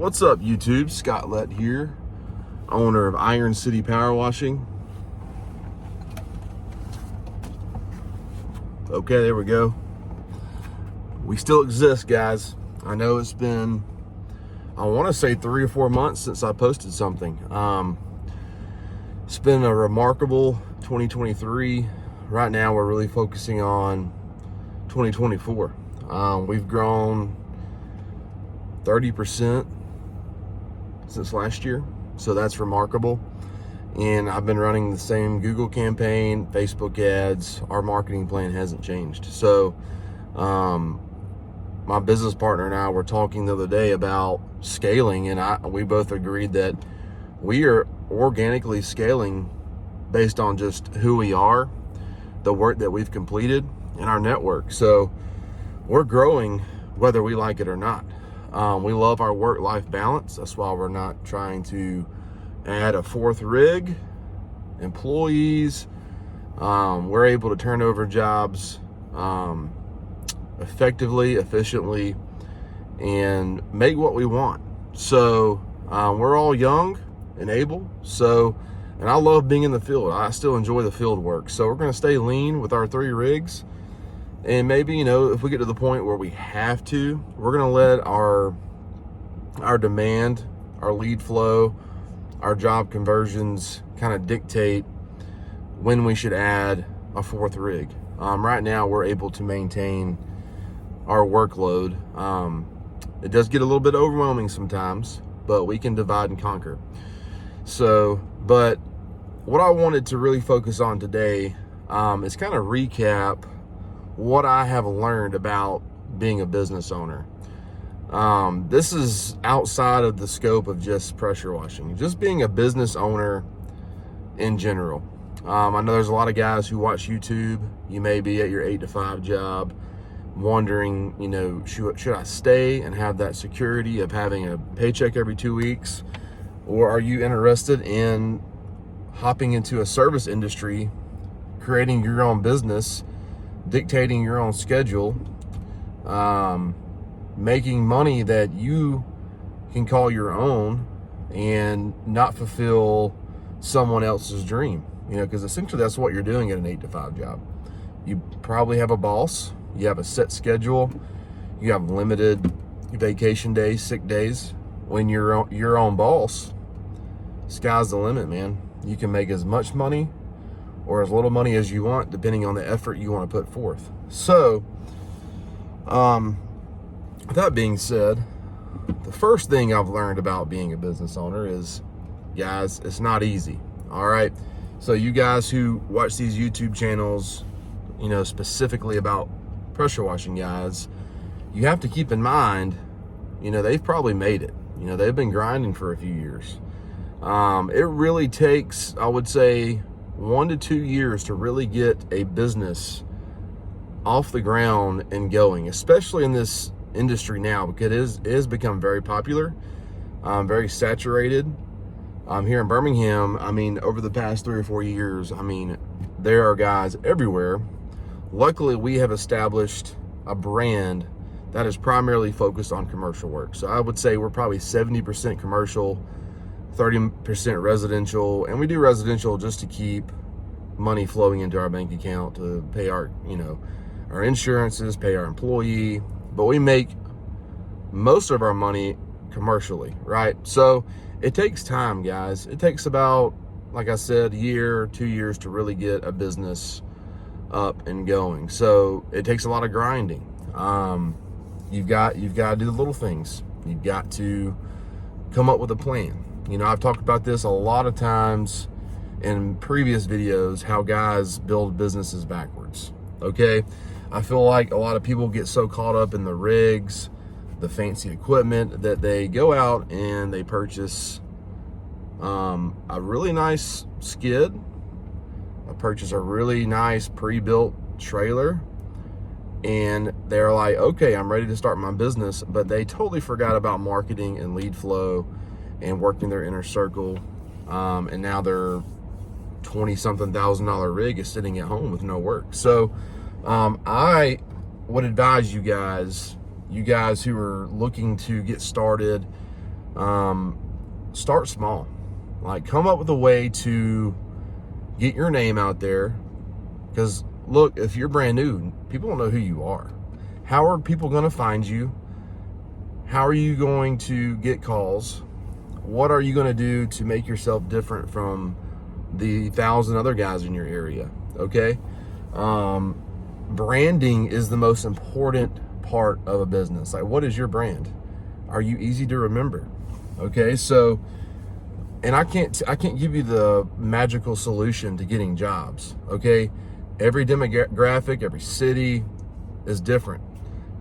What's up, YouTube? Scott Lett here, owner of Iron City Power Washing. Okay, there we go. We still exist, guys. I know it's been, I want to say 3 or 4 months since I posted something. It's been a remarkable 2023. Right now, we're really focusing on 2024. We've grown 30% since last year, so that's remarkable. And I've been running the same Google campaign, Facebook ads. Our marketing plan hasn't changed. So my business partner and I were talking the other day about scaling, and we both agreed that we are organically scaling based on just who we are, the work that we've completed, and our network. So we're growing whether we like it or not. We love our work-life balance. That's why we're not trying to add a 4th rig, employees. We're able to turn over jobs effectively, efficiently, and make what we want. So we're all young and able. And I love being in the field. I still enjoy the field work. So we're going to stay lean with our 3 rigs. And maybe, if we get to the point where we have to, we're going to let our demand, our lead flow, our job conversions kind of dictate when we should add a 4th rig. Right now, we're able to maintain our workload. It does get a little bit overwhelming sometimes, but we can divide and conquer. But what I wanted to really focus on today is kind of recap what I have learned about being a business owner. This is outside of the scope of just pressure washing, just being a business owner in general. I know there's a lot of guys who watch YouTube. You may be at your 8 to 5 job wondering, should I stay and have that security of having a paycheck every 2 weeks? Or are you interested in hopping into a service industry, creating your own business, dictating your own schedule, making money that you can call your own and not fulfill someone else's dream? Because essentially that's what you're doing at an 8 to 5 job. You probably have a boss, you have a set schedule, you have limited vacation days, sick days. When you're your own boss, sky's the limit, man. You can make as much money or as little money as you want, depending on the effort you want to put forth. So, with that being said, the first thing I've learned about being a business owner is, guys, it's not easy. All right. So you guys who watch these YouTube channels, specifically about pressure washing guys, you have to keep in mind, they've probably made it. They've been grinding for a few years. It really takes, I would say, 1 to 2 years to really get a business off the ground and going, especially in this industry now, because it has become very popular, very saturated. Here in Birmingham, over the past 3 or 4 years, there are guys everywhere. Luckily, we have established a brand that is primarily focused on commercial work. So I would say we're probably 70% commercial, 30% residential, and we do residential just to keep money flowing into our bank account to pay our insurances, pay our employee, but we make most of our money commercially, right? So it takes time, guys. It takes about, like I said, 1 year, 2 years to really get a business up and going. So it takes a lot of grinding. You've got to do the little things. You've got to come up with a plan. I've talked about this a lot of times in previous videos, how guys build businesses backwards. Okay. I feel like a lot of people get so caught up in the rigs, the fancy equipment, that they go out and they purchase a really nice skid, purchase a really nice pre-built trailer, and they're like, okay, I'm ready to start my business, but they totally forgot about marketing and lead flow and working their inner circle, and now their $20-something thousand rig is sitting at home with no work. So I would advise you guys who are looking to get started, start small. Like, come up with a way to get your name out there. Because look, if you're brand new, people don't know who you are. How are people going to find you? How are you going to get calls? What are you going to do to make yourself different from the 1,000 other guys in your area? Okay. Branding is the most important part of a business. Like, what is your brand? Are you easy to remember? Okay. So, and I can't give you the magical solution to getting jobs. Okay. Every demographic, every city is different.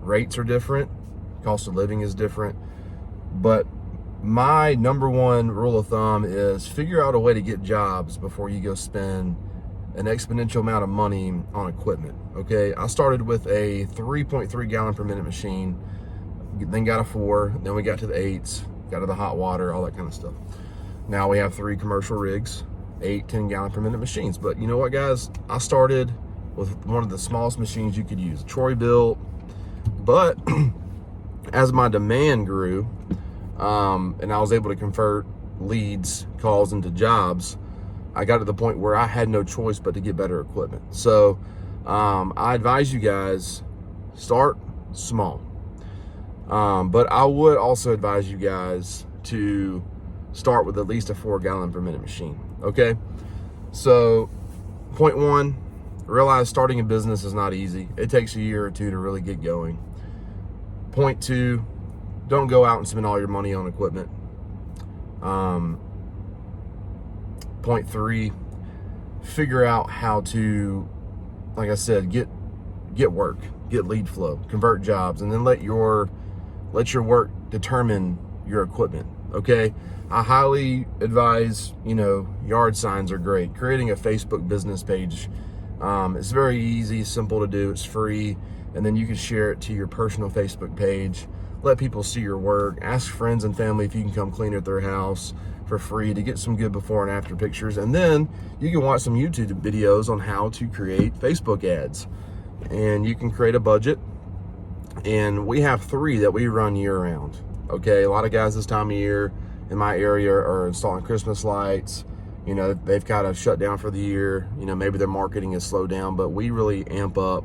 Rates are different. Cost of living is different. But my number one rule of thumb is figure out a way to get jobs before you go spend an exponential amount of money on equipment. Okay. I started with a 3.3 gallon per minute machine, then got a 4, then we got to the 8s, got to the hot water, all that kind of stuff. Now we have 3 commercial rigs, 8, 10 gallon per minute machines. But you know what, guys? I started with one of the smallest machines you could use, Troy built. But as my demand grew, and I was able to convert leads, calls into jobs, I got to the point where I had no choice but to get better equipment. So I advise you guys, start small. But I would also advise you guys to start with at least a 4 gallon per minute machine. Okay. So point 1, realize starting a business is not easy. It takes a year or 2 to really get going. Point 2, don't go out and spend all your money on equipment. Point 3, figure out how to, like I said, get work, get lead flow, convert jobs, and then let your work determine your equipment. Okay. I highly advise, yard signs are great. Creating a Facebook business page, it's very easy, simple to do. It's free. And then you can share it to your personal Facebook page. Let people see your work. Ask friends and family if you can come clean at their house for free to get some good before and after pictures. And then you can watch some YouTube videos on how to create Facebook ads. And you can create a budget. And we have 3 that we run year round. Okay, a lot of guys this time of year in my area are installing Christmas lights. They've kind of shut down for the year. Maybe their marketing is slowed down, but we really amp up,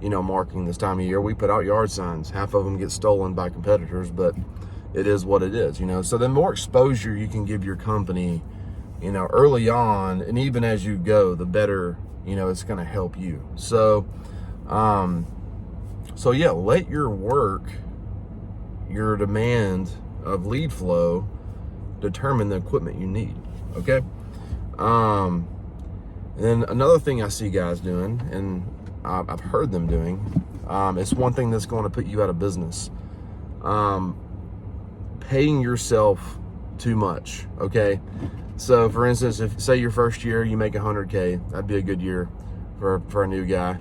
marketing this time of year. We put out yard signs. Half of them get stolen by competitors, but it is what it is, So the more exposure you can give your company, early on, and even as you go, the better, it's going to help you. So yeah, let your work, your demand of lead flow determine the equipment you need. Okay. And then another thing I see guys doing, and I've heard them doing, it's one thing that's going to put you out of business. Paying yourself too much. Okay. So for instance, if say your first year you make 100K, that'd be a good year for a new guy.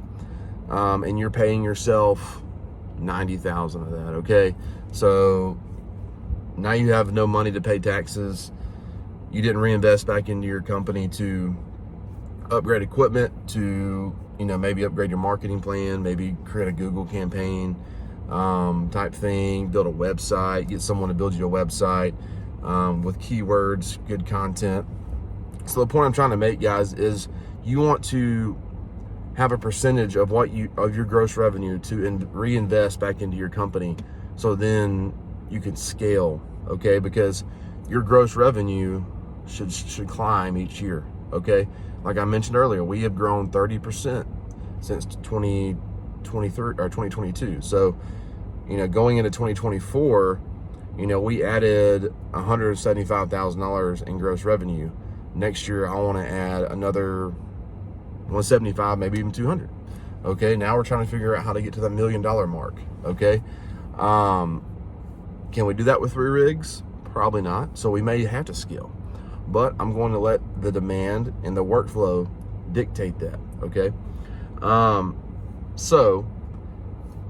And you're paying yourself 90,000 of that. Okay. So now you have no money to pay taxes. You didn't reinvest back into your company to upgrade equipment, to, maybe upgrade your marketing plan, maybe create a Google campaign, type thing, build a website, get someone to build you a website, with keywords, good content. So the point I'm trying to make, guys, is you want to have a percentage of your gross revenue to reinvest back into your company. So then you can scale. Okay. Because your gross revenue should climb each year. Okay. Like I mentioned earlier, we have grown 30% since 2023 or 2022. So, going into 2024, we added $175,000 in gross revenue. Next year, I want to add another 175, maybe even 200. Okay. Now we're trying to figure out how to get to the $1 million mark. Okay. Can we do that with 3 rigs? Probably not. So we may have to scale, but I'm going to let the demand and the workflow dictate that. Okay. So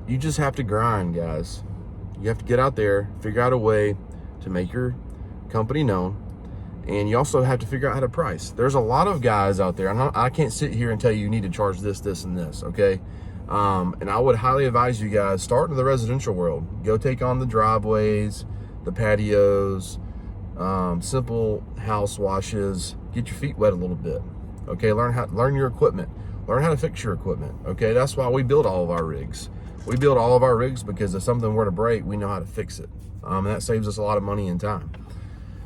you just have to grind, guys. You have to get out there, figure out a way to make your company known. And you also have to figure out how to price. There's a lot of guys out there. I can't sit here and tell you need to charge this, this, and this. Okay. And I would highly advise you guys, start in the residential world. Go take on the driveways, the patios, simple house washes. Get your feet wet a little bit. Okay, learn your equipment. Learn how to fix your equipment. Okay, that's why we build all of our rigs. We build all of our rigs because if something were to break, we know how to fix it. And that saves us a lot of money and time.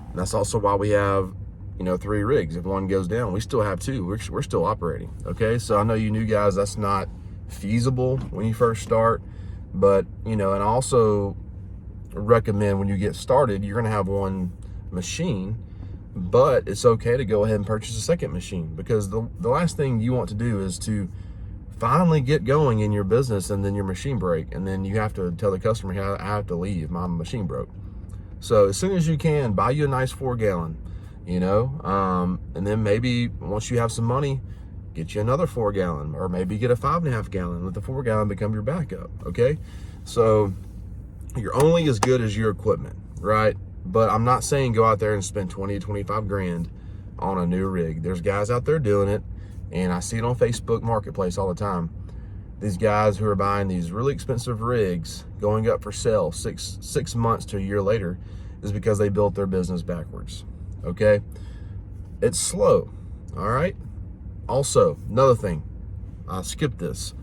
And that's also why we have, 3 rigs. If one goes down, we still have 2. We're still operating. Okay, so I know you new guys, that's not feasible when you first start, but and I also recommend when you get started, you're going to have one machine, but it's okay to go ahead and purchase a second machine, because the last thing you want to do is to finally get going in your business and then your machine break, and then you have to tell the customer, hey, I have to leave, my machine broke. So as soon as you can, buy you a nice 4-gallon, and then maybe once you have some money, get you another 4-gallon, or maybe get a 5.5-gallon. Let the 4-gallon become your backup. Okay, so you're only as good as your equipment, right? But I'm not saying go out there and spend 20 to 25 grand on a new rig. There's guys out there doing it, and I see it on Facebook Marketplace all the time. These guys who are buying these really expensive rigs going up for sale six months to a year later is because they built their business backwards. Okay, it's slow. All right. Also, another thing, I skipped this.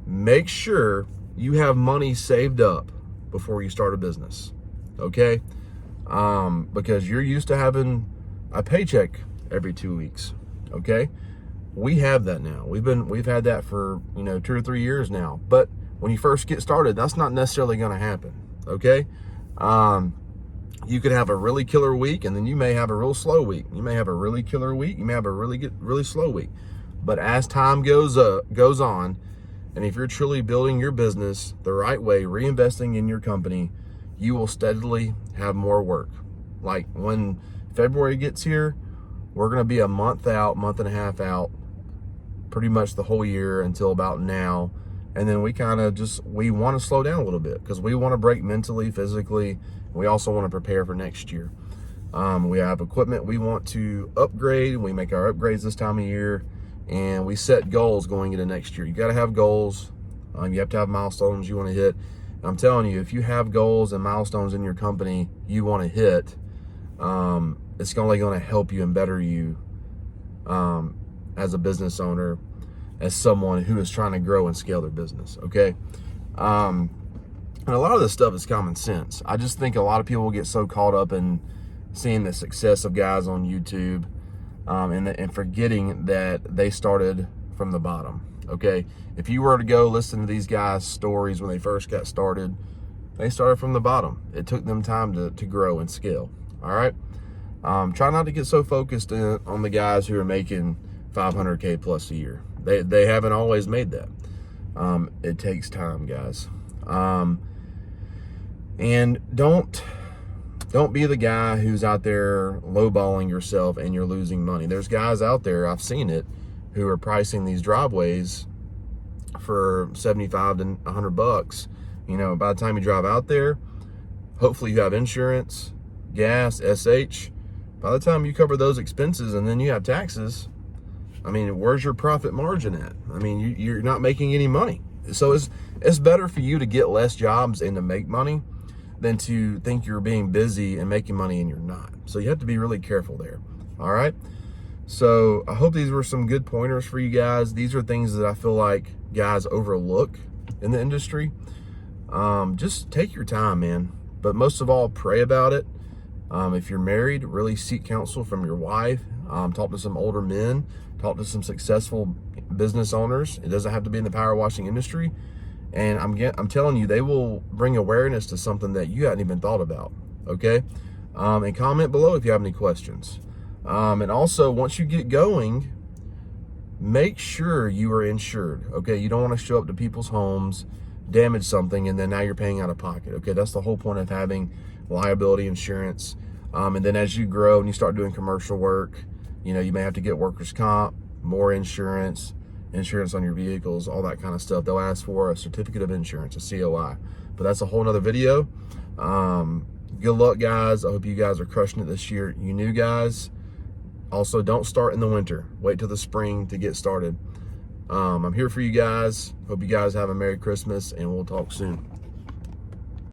Make sure you have money saved up before you start a business. Okay, because you're used to having a paycheck every 2 weeks. Okay, we have that now. We've had that for 2 or 3 years now. But when you first get started, that's not necessarily going to happen. Okay, you could have a really killer week, and then you may have a real slow week. You may have a really killer week. You may have a really slow week. But as time goes on, and if you're truly building your business the right way, reinvesting in your company, you will steadily have more work. Like when February gets here, we're going to be a month and a half out, pretty much the whole year until about now. And then we want to slow down a little bit because we want to break mentally, physically. We also want to prepare for next year. We have equipment we want to upgrade. We make our upgrades this time of year, and we set goals going into next year. You got to have goals. You have to have milestones you want to hit. And I'm telling you, if you have goals and milestones in your company you want to hit, it's only going to help you and better you as a business owner, as someone who is trying to grow and scale their business. Okay. And a lot of this stuff is common sense. I just think a lot of people get so caught up in seeing the success of guys on YouTube, and forgetting that they started from the bottom. Okay, if you were to go listen to these guys' stories when they first got started, they started from the bottom. It took them time to grow and scale. All right, try not to get so focused on the guys who are making 500K plus a year. They haven't always made that. It takes time, guys. And don't be the guy who's out there lowballing yourself and you're losing money. There's guys out there, I've seen it, who are pricing these driveways for $75 to $100. By the time you drive out there, hopefully you have insurance, gas, SH. By the time you cover those expenses and then you have taxes, where's your profit margin at? You're not making any money. So it's better for you to get less jobs and to make money than to think you're being busy and making money and you're not. So you have to be really careful there. All right. So I hope these were some good pointers for you guys. These are things that I feel like guys overlook in the industry. Just take your time, man. But most of all, pray about it. If you're married, really seek counsel from your wife. Talk to some older men. Talk to some successful business owners. It doesn't have to be in the power washing industry. And I'm telling you, they will bring awareness to something that you hadn't even thought about. Okay. And comment below if you have any questions. And also, once you get going, make sure you are insured. Okay. You don't want to show up to people's homes, damage something, and then now you're paying out of pocket. Okay. That's the whole point of having liability insurance. And then as you grow and you start doing commercial work, you may have to get workers' comp, more insurance on your vehicles, all that kind of stuff. They'll ask for a certificate of insurance, a COI. But that's a whole nother video. Good luck, guys. I hope you guys are crushing it this year. You new guys, also don't start in the winter. Wait till the spring to get started. I'm here for you guys. Hope you guys have a Merry Christmas, and we'll talk soon.